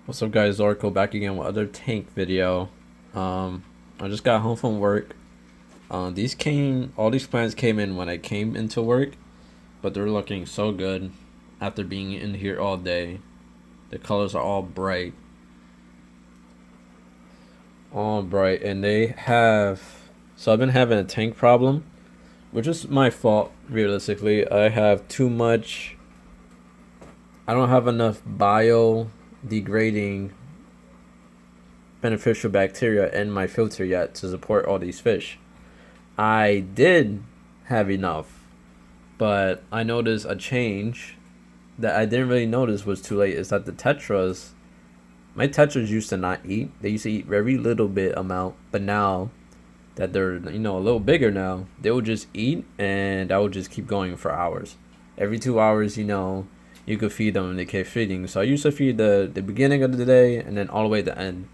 What's up guys, Oracle back again with other tank video. I just got home from work. All these plants came in when I came into work, but they're looking so good after being in here all day. The colors are all bright, and so I've been having a tank problem, which is my fault realistically. I don't have enough biodegrading beneficial bacteria in my filter yet to support all these fish. I did have enough, but I noticed a change that I didn't really notice was too late. Is that my tetras used to not eat. They used to eat very little bit amount, but now that they're a little bigger now, they will just eat, and I will just keep going for hours. Every 2 hours, you could feed them and they keep feeding. So I used to feed the beginning of the day and then all the way to the end.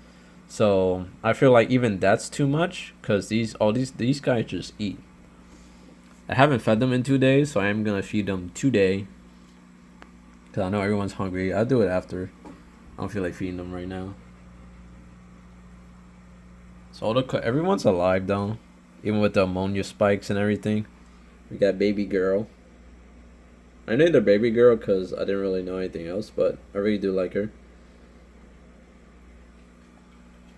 So I feel like even that's too much because these guys just eat. I haven't fed them in 2 days, so I am gonna feed them today because I know everyone's hungry. I'll do it after. I don't feel like feeding them right now. So everyone's alive though, even with the ammonia spikes and everything. We got baby girl. I named her baby girl because I didn't really know anything else, but I really do like her.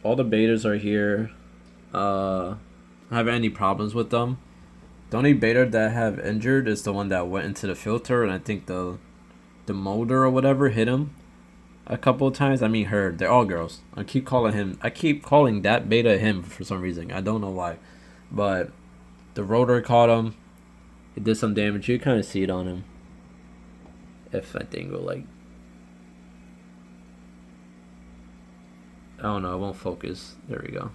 All the betas are here. I don't have any problems with them. The only beta that I have injured is the one that went into the filter, and I think the molder or whatever hit him a couple of times. I mean her. They're all girls. I keep calling that beta him for some reason. I don't know why. But the rotor caught him. It did some damage. You kind of see it on him. If I think will I don't know, it won't focus. There we go.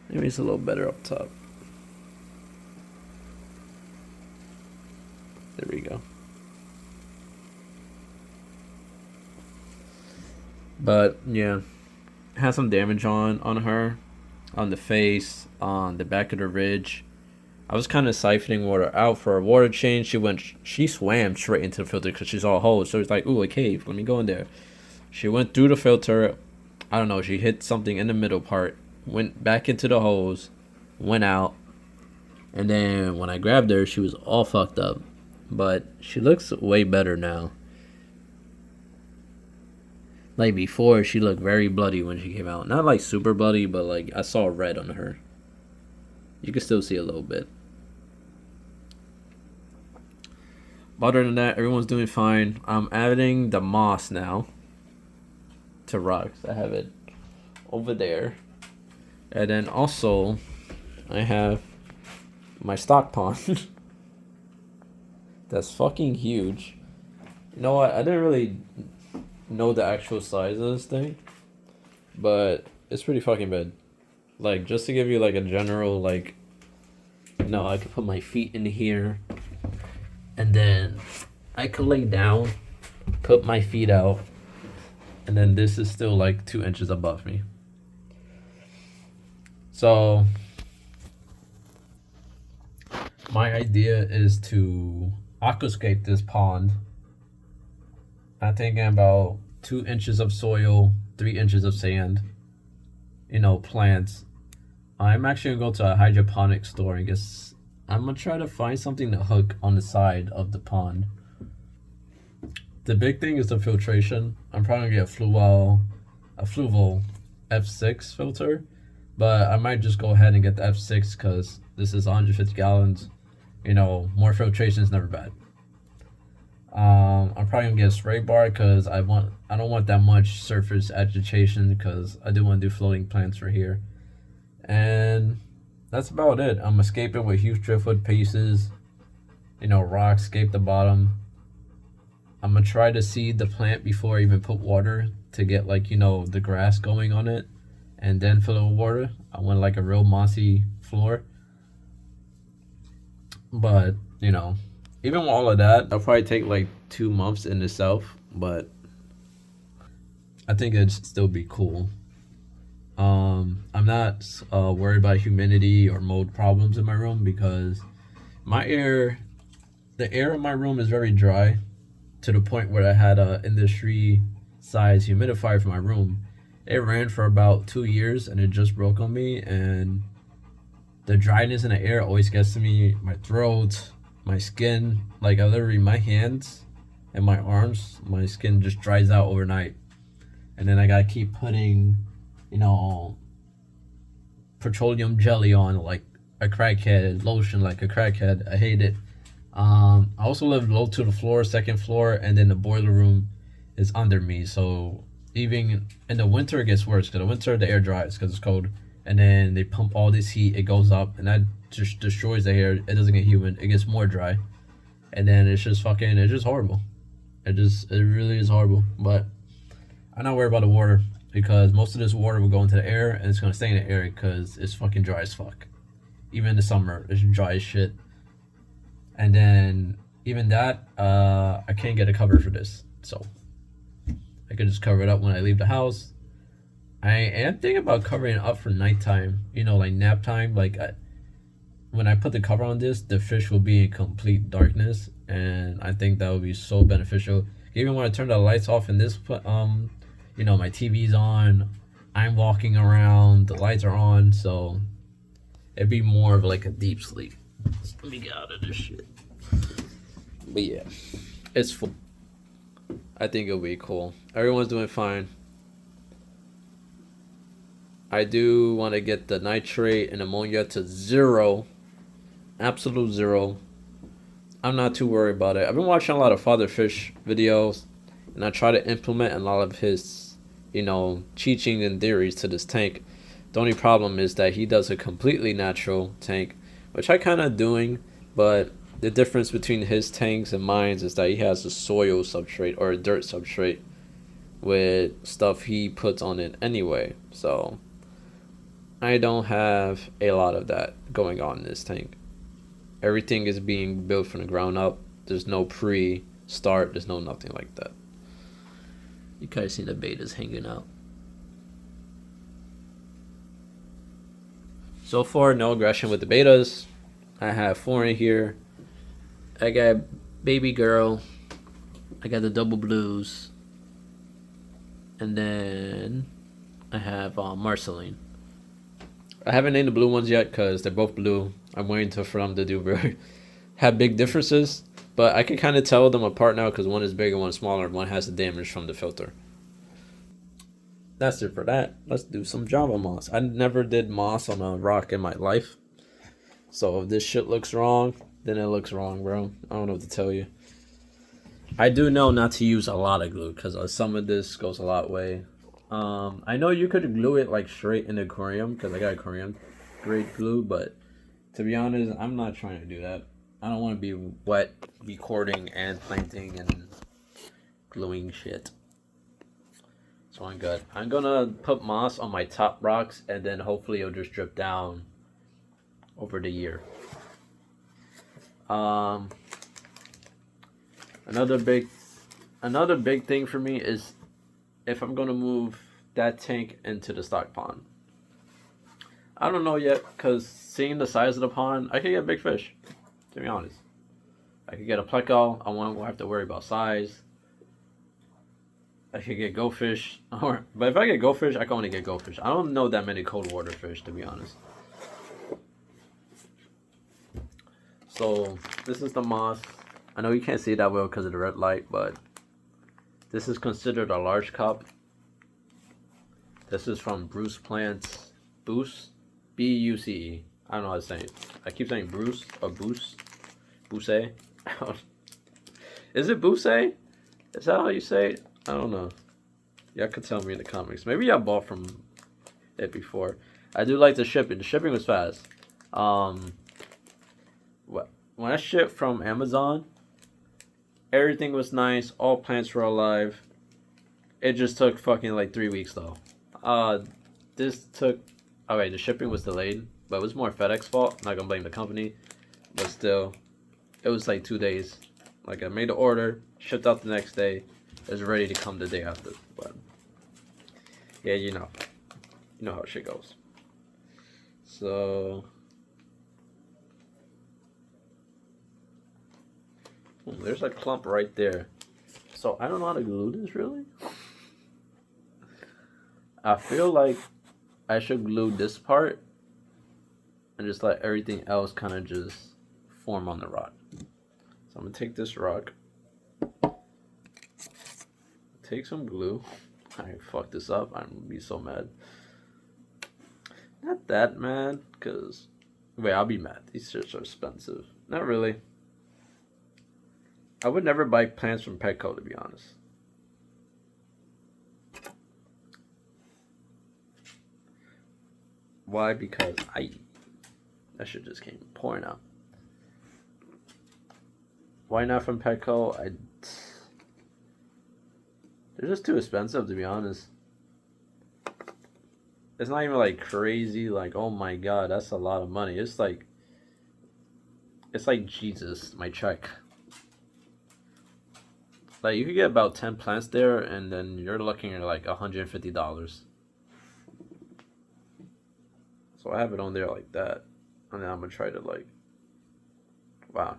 Maybe it's a little better up top. There we go. But yeah, has some damage on her, on the face, on the back of the ridge. I was kind of siphoning water out for a water change. She swam straight into the filter because she's all holes. So it's like, ooh, a cave. Let me go in there. She went through the filter. I don't know. She hit something in the middle part. Went back into the hose. Went out. And then when I grabbed her, she was all fucked up. But she looks way better now. Like before, she looked very bloody when she came out. Not like super bloody, but like I saw red on her. You can still see a little bit. Other than that, everyone's doing fine. I'm adding the moss now to rocks. I have it over there. And then also, I have my stock pond. That's fucking huge. You know what? I didn't really know the actual size of this thing, but it's pretty fucking big. Like, just to give you like a general I could put my feet in here, and then I could lay down, put my feet out, and then this is still like 2 inches above me. So my idea is to aquascape this pond. I'm thinking about 2 inches of soil, 3 inches of sand, plants. I'm actually gonna go to a hydroponic store and I'm gonna try to find something to hook on the side of the pond. The big thing is the filtration. I'm probably gonna get a Fluval F6 filter, but I might just go ahead and get the F6 because this is 150 gallons. More filtration is never bad. I'm probably gonna get a spray bar because I don't want that much surface agitation because I do want to do floating plants for here. And that's about it. I'm escaping with huge driftwood pieces, rocks, escape the bottom. I'm gonna try to seed the plant before I even put water to get the grass going on it, and then fill it with water. I want like a real mossy floor. But even with all of that, that'll probably take like 2 months in itself, but I think it'd still be cool. I'm not worried about humidity or mold problems in my room because the air in my room is very dry. to the point where I had a industry size humidifier for my room. It ran for about 2 years and it just broke on me, and the dryness in the air always gets to me, my throat, my skin. Like I literally, my hands and my arms, my skin just dries out overnight. And then I gotta keep putting, you know, petroleum jelly on like a crackhead, lotion like a crackhead. I hate it. I also live low to the floor, second floor, and then the boiler room is under me. So even in the winter, it gets worse. Because the winter, the air dries because it's cold, and then they pump all this heat. It goes up, and that just destroys the air. It doesn't get humid. It gets more dry, and then it's just fucking. It's just horrible. It really is horrible. But I'm not worried about the water because most of this water will go into the air, and it's gonna stay in the air because it's fucking dry as fuck. Even in the summer, it's dry as shit. And then even that, I can't get a cover for this, so I can just cover it up when I leave the house. I am thinking about covering it up for nighttime, you know, like nap time. Like when I put the cover on this, the fish will be in complete darkness, and I think that would be so beneficial. Even when I turn the lights off in this, you know, my TV's on, I'm walking around, the lights are on, so it'd be more of like a deep sleep. Let me get out of this shit. But yeah, it's full. I think it'll be cool. Everyone's doing fine. I do want to get the nitrate and ammonia to 0. Absolute 0. I'm not too worried about it. I've been watching a lot of Father Fish videos, and I try to implement a lot of his, you know, teaching and theories to this tank. The only problem is that he does a completely natural tank, which I kind of doing, but the difference between his tanks and mine is that he has a soil substrate or a dirt substrate with stuff he puts on it anyway. So I don't have a lot of that going on in this tank. Everything is being built from the ground up. There's no pre-start. There's no nothing like that. You guys see the betas hanging out. So far, no aggression with the betas. I have 4 in here. I got Baby Girl. I got the double blues. And then I have Marceline. I haven't named the blue ones yet because they're both blue. I'm waiting for them to do have big differences. But I can kind of tell them apart now because one is bigger, one is smaller. One has the damage from the filter. That's it for that. Let's do some Java moss. I never did moss on a rock in my life. So if this shit looks wrong, then it looks wrong, bro. I don't know what to tell you. I do know not to use a lot of glue because some of this goes a lot way. I know you could glue it like straight in the aquarium because I got aquarium grade glue, but to be honest, I'm not trying to do that. I don't want to be wet recording and planting and gluing shit. So I'm good. I'm gonna put moss on my top rocks and then hopefully it'll just drip down over the year. Another big thing for me is if I'm gonna move that tank into the stock pond. I don't know yet because seeing the size of the pond, I could get big fish. To be honest, I could get a pleco. I won't have to worry about size. I could get goldfish, but if I get goldfish, I can only get goldfish. I don't know that many cold water fish, to be honest. So this is the moss. I know you can't see it that well because of the red light, but this is considered a large cup. This is from Bruce Plant's Boost, B-U-C-E. I don't know how to say it. I keep saying Bruce or Boost, Boost. Is it Boost? Is that how you say it? I don't know. Y'all could tell me in the comments. Maybe y'all bought from it before. I do like the shipping. The shipping was fast. When I shipped from Amazon, everything was nice. All plants were alive. It just took fucking like 3 weeks though. This took. Okay, the shipping was delayed, but it was more FedEx fault. I'm not gonna blame the company, but still, it was like 2 days. Like I made the order, shipped out the next day. It was ready to come the day after, but yeah, you know how shit goes. So there's a clump right there. So I don't know how to glue this really. I feel like I should glue this part and just let everything else kind of just form on the rock. So I'm gonna take this rock, take some glue. I fucked this up. I'm gonna be so mad. Not that mad, cause wait, I'll be mad. These shirts are expensive. Not really. I would never buy plants from Petco, to be honest. Why? Because that shit just came pouring out. Why not from Petco? They're just too expensive, to be honest. It's not even like crazy, like, oh my god, that's a lot of money. It's like Jesus, my check. Like, you could get about 10 plants there, and then you're looking at like $150. So I have it on there like that, and then I'm gonna try to like, wow.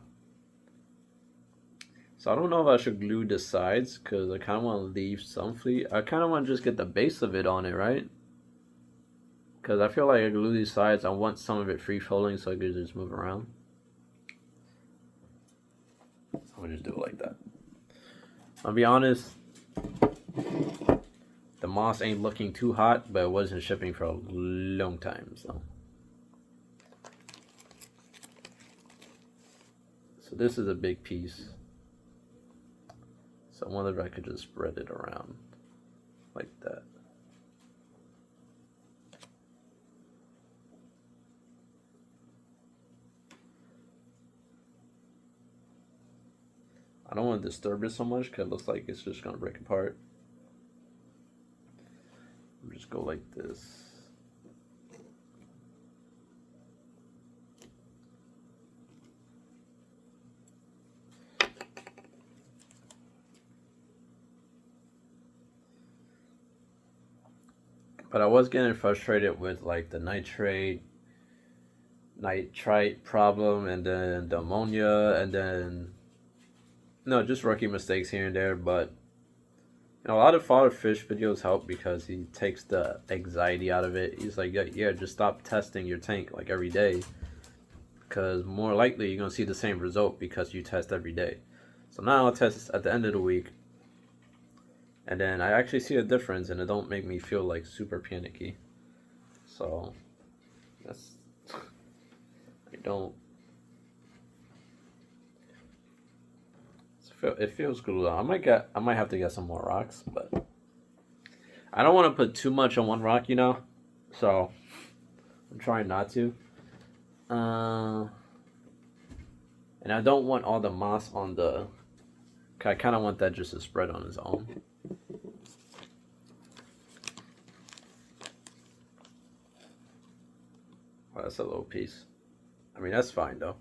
So I don't know if I should glue the sides, because I kind of want to leave some fleet. I kind of want to just get the base of it on it, right? Because I feel like I glue these sides, I want some of it free floating so I can just move around. So I'm gonna just do it like that. I'll be honest, the moss ain't looking too hot, but it wasn't shipping for a long time, so. So this is a big piece. So I wonder if I could just spread it around like that. I don't want to disturb it so much because it looks like it's just going to break apart. I'll just go like this. But I was getting frustrated with like the nitrite problem, and then the ammonia, and then just rookie mistakes here and there. But a lot of father fish videos help because he takes the anxiety out of it. He's like, yeah, just stop testing your tank like every day, because more likely you're gonna see the same result because you test every day. So now I'll test at the end of the week, and then I actually see a difference, and it don't make me feel like super panicky. So that's I don't. It feels good. I might have to get some more rocks, but I don't want to put too much on one rock, So I'm trying not to. And I don't want all the moss on the. I kind of want that just to spread on its own. Oh, that's a little piece. I mean, that's fine though.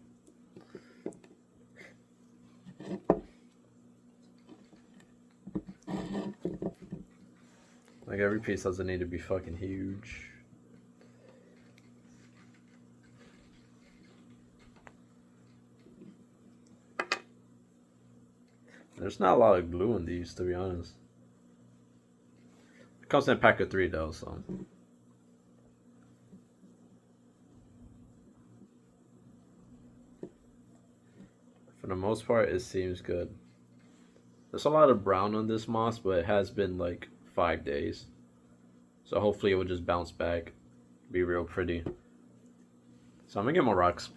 Like, every piece doesn't need to be fucking huge. There's not a lot of glue in these, to be honest. It comes in a pack of 3 though, so. For the most part, it seems good. There's a lot of brown on this moss, but it has been like 5 days. So hopefully it will just bounce back, be real pretty. So I'm gonna get more rocks.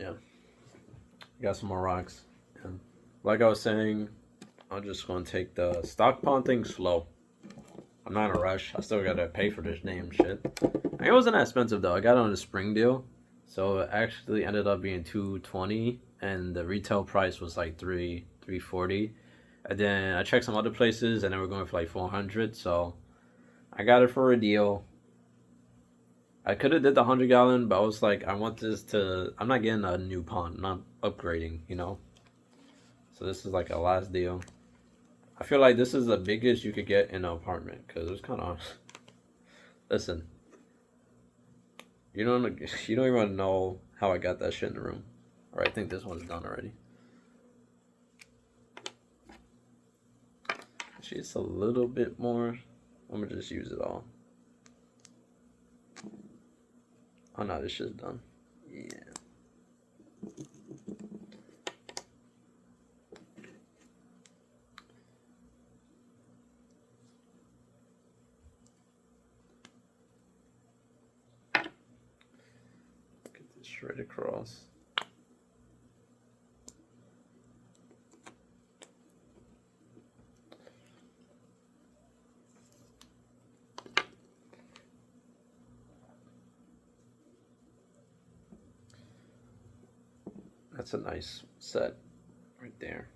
yeah, got some more rocks. And like I was saying, I'm just gonna take the stock pond thing slow. I'm not in a rush. I still gotta pay for this damn shit. And it wasn't that expensive though. I got it on a spring deal, so it actually ended up being 220, and the retail price was like 340. And then I checked some other places, and they were going for like 400. So I got it for a deal. I could have did the 100 gallon, but I was like, I want this to. I'm not getting a new pond. I'm not upgrading, you know. So this is like a last deal. I feel like this is the biggest you could get in an apartment because it's kind of. Listen, you don't you don't even know how I got that shit in the room. Or I think this one's done already. Just a little bit more. I'm gonna just use it all. Oh no, this shit's done. Yeah. Get this straight across. That's a nice set right there.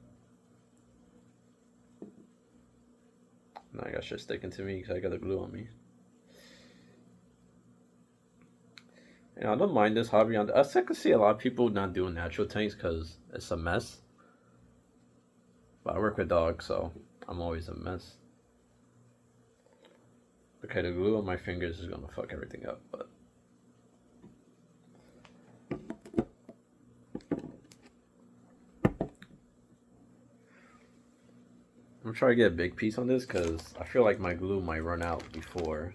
Now I got shit sticking to me because I got the glue on me. And I don't mind this hobby. I can see a lot of people not doing natural tanks because it's a mess. But I work with dogs, so I'm always a mess. Okay, the glue on my fingers is gonna fuck everything up, but. I'm trying to get a big piece on this because I feel like my glue might run out before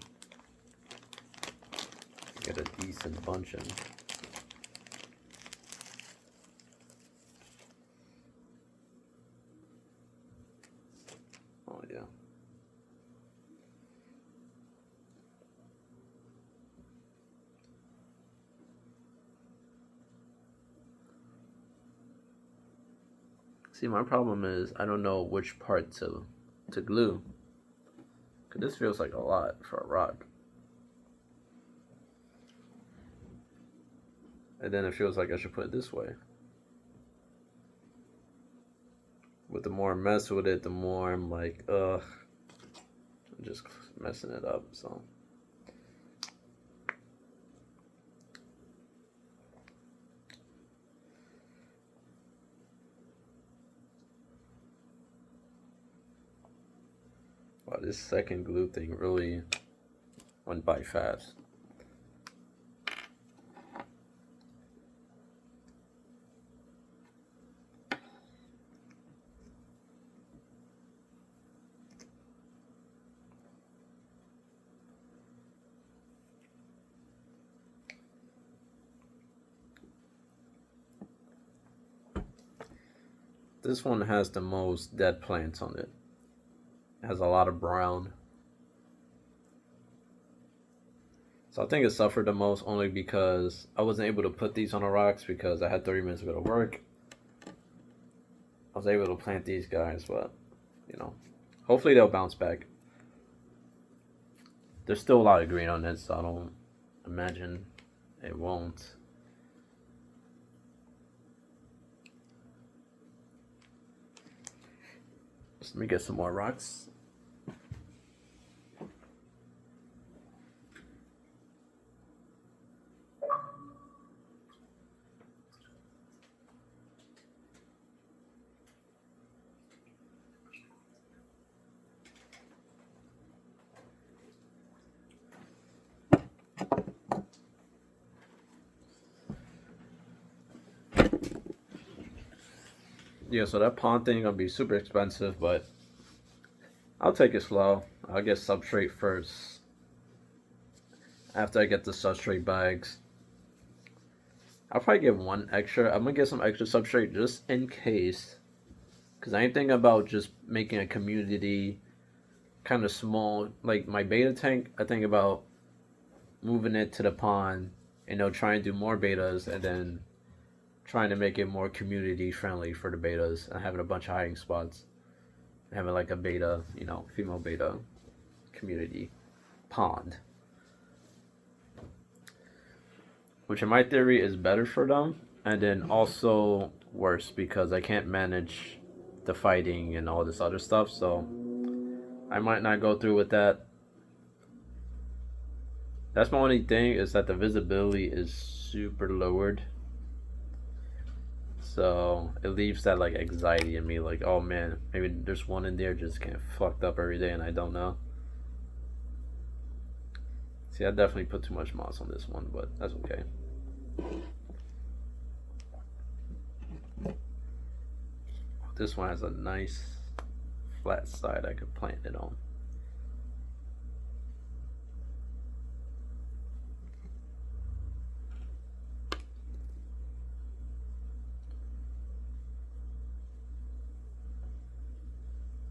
I get a decent bunch in. Oh yeah. See, my problem is I don't know which part to glue. Cause this feels like a lot for a rock. And then it feels like I should put it this way. But the more I mess with it, the more I'm like, ugh. I'm just messing it up, so. Wow, this second glue thing really went by fast. This one has the most dead plants on it. It has a lot of brown. So I think it suffered the most only because I wasn't able to put these on the rocks because I had 30 minutes to go to work. I was able to plant these guys, but, you know, hopefully they'll bounce back. There's still a lot of green on it, so I don't imagine it won't. Let me get some more rocks. Yeah, so that pond thing gonna be super expensive, but I'll take it slow. I'll get substrate first. After I get the substrate bags, I'll probably get one extra. I'm gonna get some extra substrate just in case, cause I ain't thinking about just making a community kind of small. Like my beta tank, I think about moving it to the pond, try and do more betas, and then trying to make it more community friendly for the betas and having a bunch of hiding spots. Having like a beta, female beta community pond. Which in my theory is better for them, and then also worse because I can't manage the fighting and all this other stuff, so I might not go through with that. That's my only thing, is that the visibility is super lowered. So it leaves that like anxiety in me, like, oh man, maybe there's one in there just getting fucked up every day and I don't know. See, I definitely put too much moss on this one, but that's okay. This one has a nice flat side I could plant it on.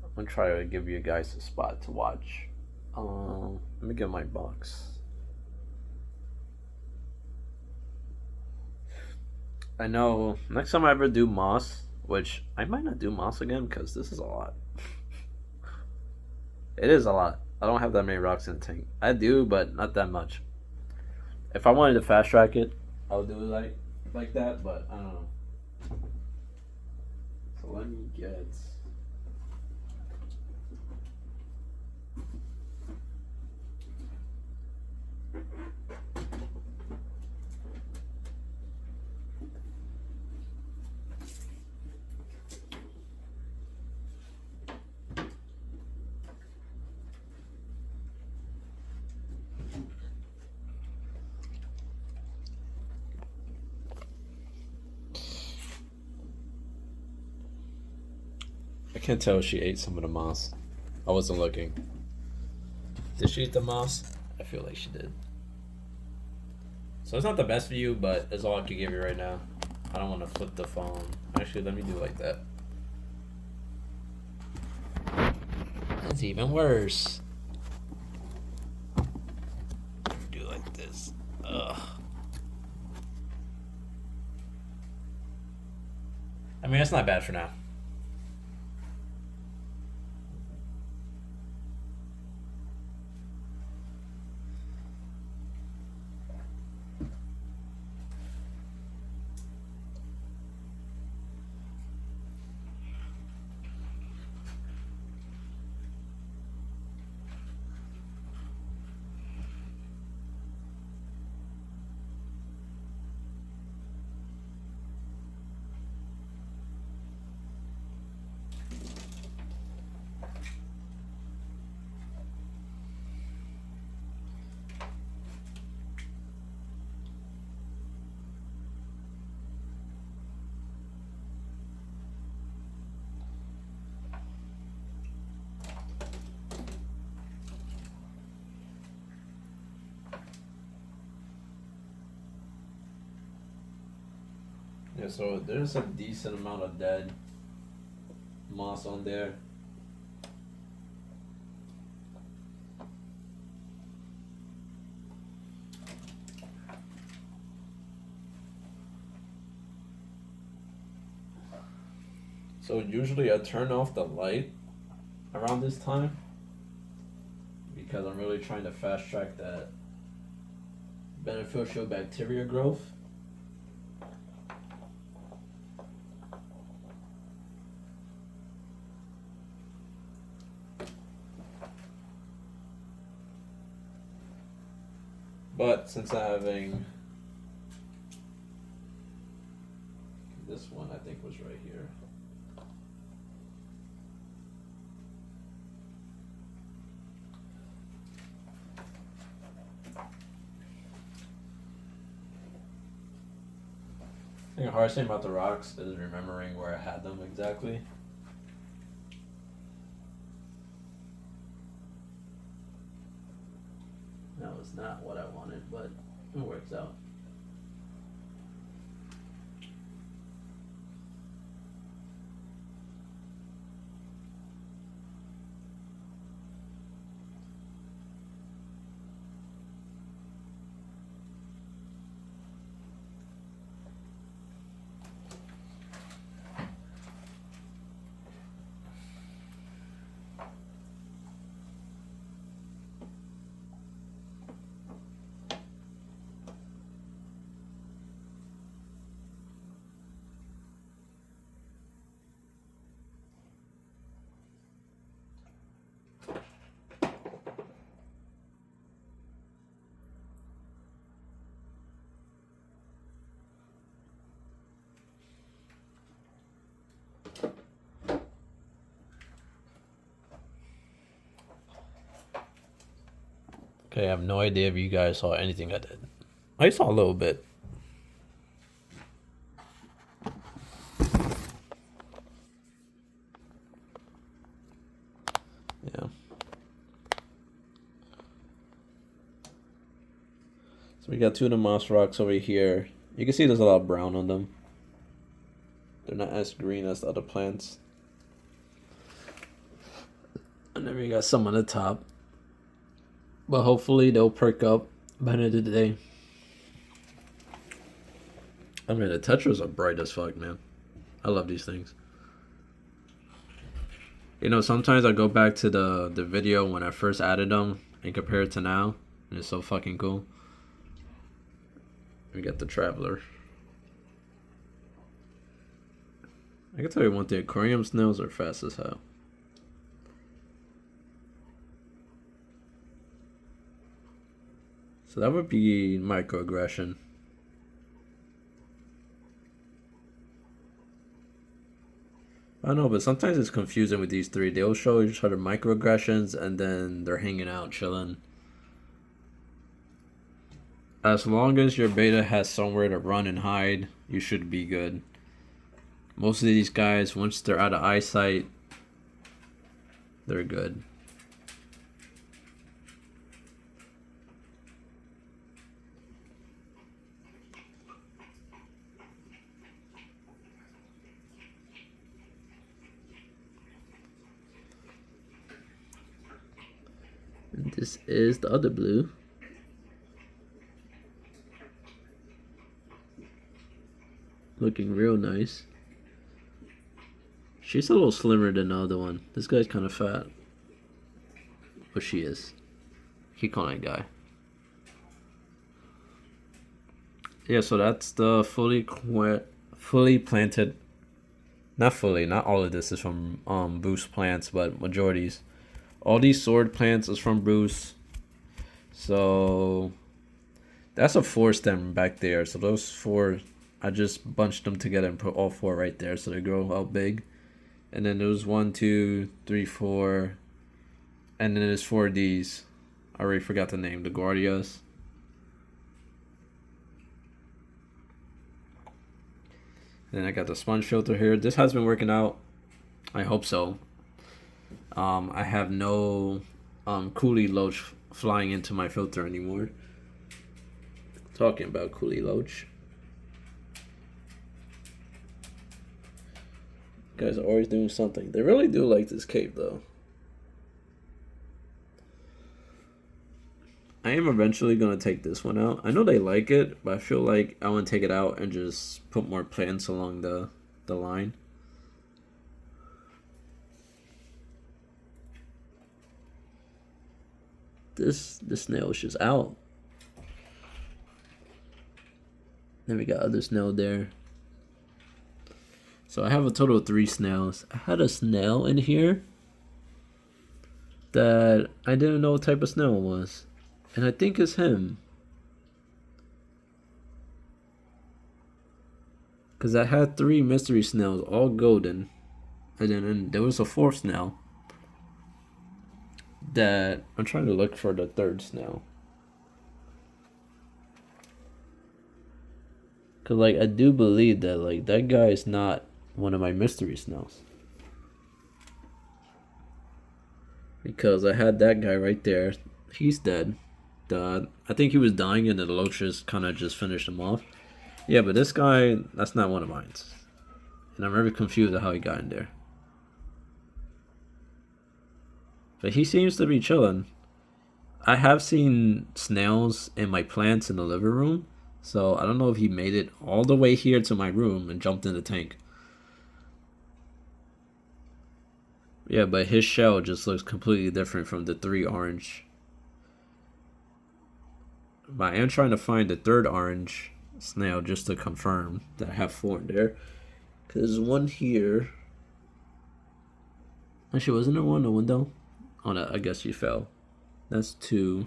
I'm gonna try to give you guys a spot to watch. Let me get my box. I know next time I ever do moss, which I might not do moss again because this is a lot. It is a lot. I don't have that many rocks in the tank. I do, but not that much. If I wanted to fast track it, I would do it like that, but I don't know. So let me get. I can't tell if she ate some of the moss. I wasn't looking. Did she eat the moss? I feel like she did. So it's not the best view, but it's all I can give you right now. I don't want to flip the phone. Actually, let me do it like that. That's even worse. Do it like this. Ugh. I mean, it's not bad for now. Yeah, so there's a decent amount of dead moss on there. So usually I turn off the light around this time because I'm really trying to fast track that beneficial bacteria growth. But since I'm having this one, I think was right here. I think the hardest thing about the rocks is remembering where I had them exactly. That was not what I wanted, but it works out. Okay, I have no idea if you guys saw anything I did. I saw a little bit. Yeah. So we got two of the moss rocks over here. You can see there's a lot of brown on them. They're not as green as the other plants. And then we got some on the top. But hopefully they'll perk up by the end of the day. I mean, the tetras are bright as fuck, man. I love these things. You know, sometimes I go back to the video when I first added them and compare it to now. And it's so fucking cool. We got the Traveler. I can tell you one thing, aquarium snails are fast as hell. So that would be microaggression. I don't know, but sometimes it's confusing with these three. They'll show each other microaggressions and then they're hanging out, chilling. As long as your beta has somewhere to run and hide, you should be good. Most of these guys, once they're out of eyesight, they're good. And this is the other blue. Looking real nice. She's a little slimmer than the other one. This guy's kind of fat. But she is. Keep calling that guy. Yeah, so that's the fully planted. Not fully, not all of this is from Boost plants, but majorities. All these sword plants is from Boost. So that's a 4 stem back there. So those 4, I just bunched them together and put all 4 right there so they grow out big. And then there's 1, 2, 3, 4. And then there's 4 of these. I already forgot the name. The Guardias. And then I got the sponge filter here. This has been working out. I hope so. I have no coolie loach flying into my filter anymore. Talking about coolie loach. Guys are always doing something. They really do like this cave though. I am eventually going to take this one out. I know they like it, but I feel like I want to take it out and just put more plants along the line. This snail is just out. Then we got other snail there. So I have a total of 3 snails. I had a snail in here that I didn't know what type of snail it was. And I think it's him. Because I had 3 mystery snails, all golden. And then there was a 4th snail that I'm trying to look for the 3rd snail. Because, like, I do believe that, like, that guy is not one of my mystery snails. Because I had that guy right there. He's dead. I think he was dying and the loaches kind of just finished him off. Yeah, but this guy, that's not one of mine. And I'm very confused at how he got in there. But he seems to be chilling. I have seen snails in my plants in the living room. So I don't know if he made it all the way here to my room and jumped in the tank. Yeah, but his shell just looks completely different from the 3 orange. But I am trying to find the 3rd orange snail just to confirm that I have 4 in there. Because there's one here. Actually, wasn't there one in the window? Oh no, I guess you fell. That's 2.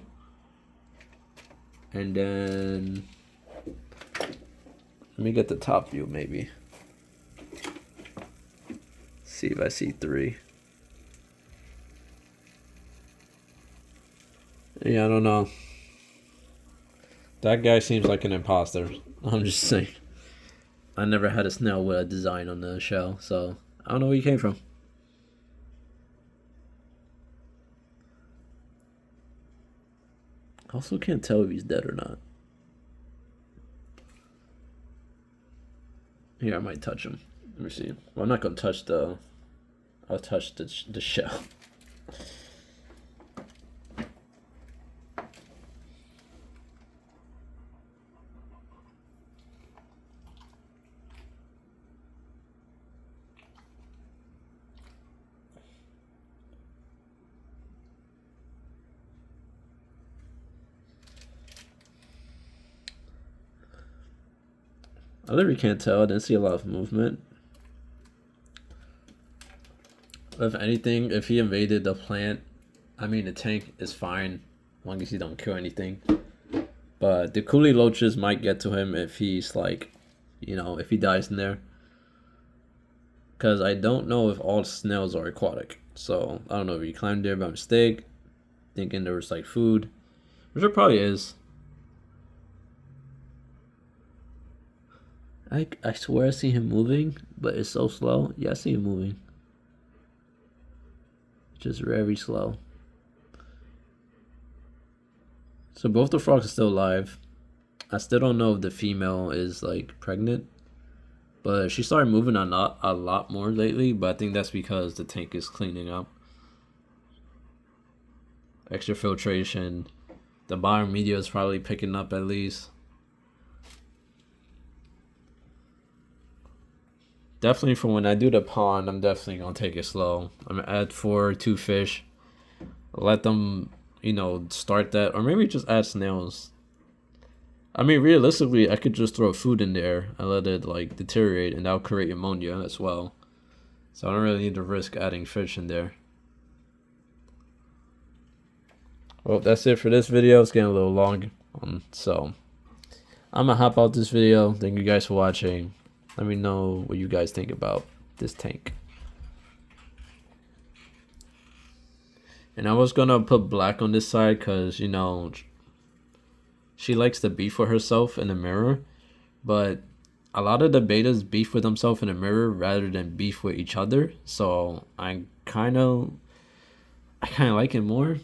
And then let me get the top view maybe. See if I see 3. Yeah, I don't know. That guy seems like an imposter. I'm just saying. I never had a snail with a design on the shell, so I don't know where he came from. I also can't tell if he's dead or not. Here, I might touch him. Let me see. Well, I'm not gonna touch the. I'll touch the shell. I literally can't tell. I didn't see a lot of movement. If anything, if he invaded the plant, I mean the tank is fine, as long as he don't kill anything. But the coolie loaches might get to him if he's like, you know, if he dies in there. Because I don't know if all snails are aquatic. So I don't know if he climbed there by mistake, thinking there was like food, which there probably is. I swear I see him moving, but it's so slow. Yeah, I see him moving. Just very slow. So both the frogs are still alive. I still don't know if the female is like pregnant, but she started moving a lot more lately. But I think that's because the tank is cleaning up. Extra filtration. The biomedia is probably picking up at least. Definitely for when I do the pond, I'm definitely gonna take it slow. I'm gonna add 2 fish. Let them, you know, start that, or maybe just add snails. I mean, realistically, I could just throw food in there and let it like deteriorate, and that'll create ammonia as well. So I don't really need to risk adding fish in there. Well, that's it for this video. It's getting a little long, so I'm gonna hop out this video. Thank you guys for watching. Let me know what you guys think about this tank. And I was gonna put black on this side because, you know, she likes to beef with herself in the mirror, but a lot of the betas beef with themselves in the mirror rather than beef with each other. So I kind of like it more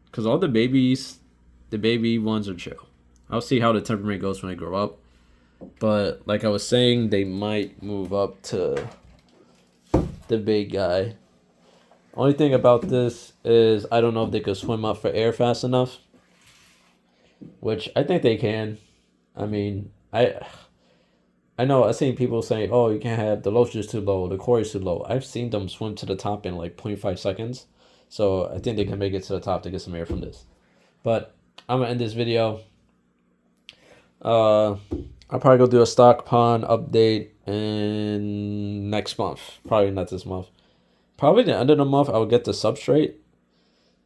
because all the baby ones are chill. I'll see how the temperament goes when they grow up. But like I was saying, they might move up to the big guy. Only thing about this is I don't know if they could swim up for air fast enough, which I think they can. I mean, I know I've seen people saying, oh, you can't have the loach too low, the core is too low. I've seen them swim to the top in like 0.5 seconds. So I think they can make it to the top to get some air from this. But I'm gonna end this video. I'll probably go do a stock pond update in next month. Probably not this month. Probably the end of the month I'll get the substrate.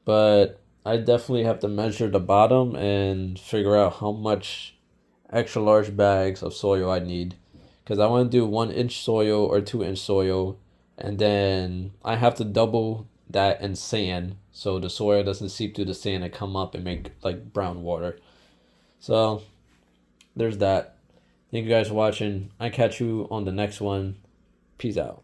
But I definitely have to measure the bottom and figure out how much extra large bags of soil I need. Because I want to do 1-inch soil or 2-inch soil. And then I have to double that in sand. So the soil doesn't seep through the sand and come up and make like brown water. So there's that. Thank you guys for watching. I catch you on the next one. Peace out.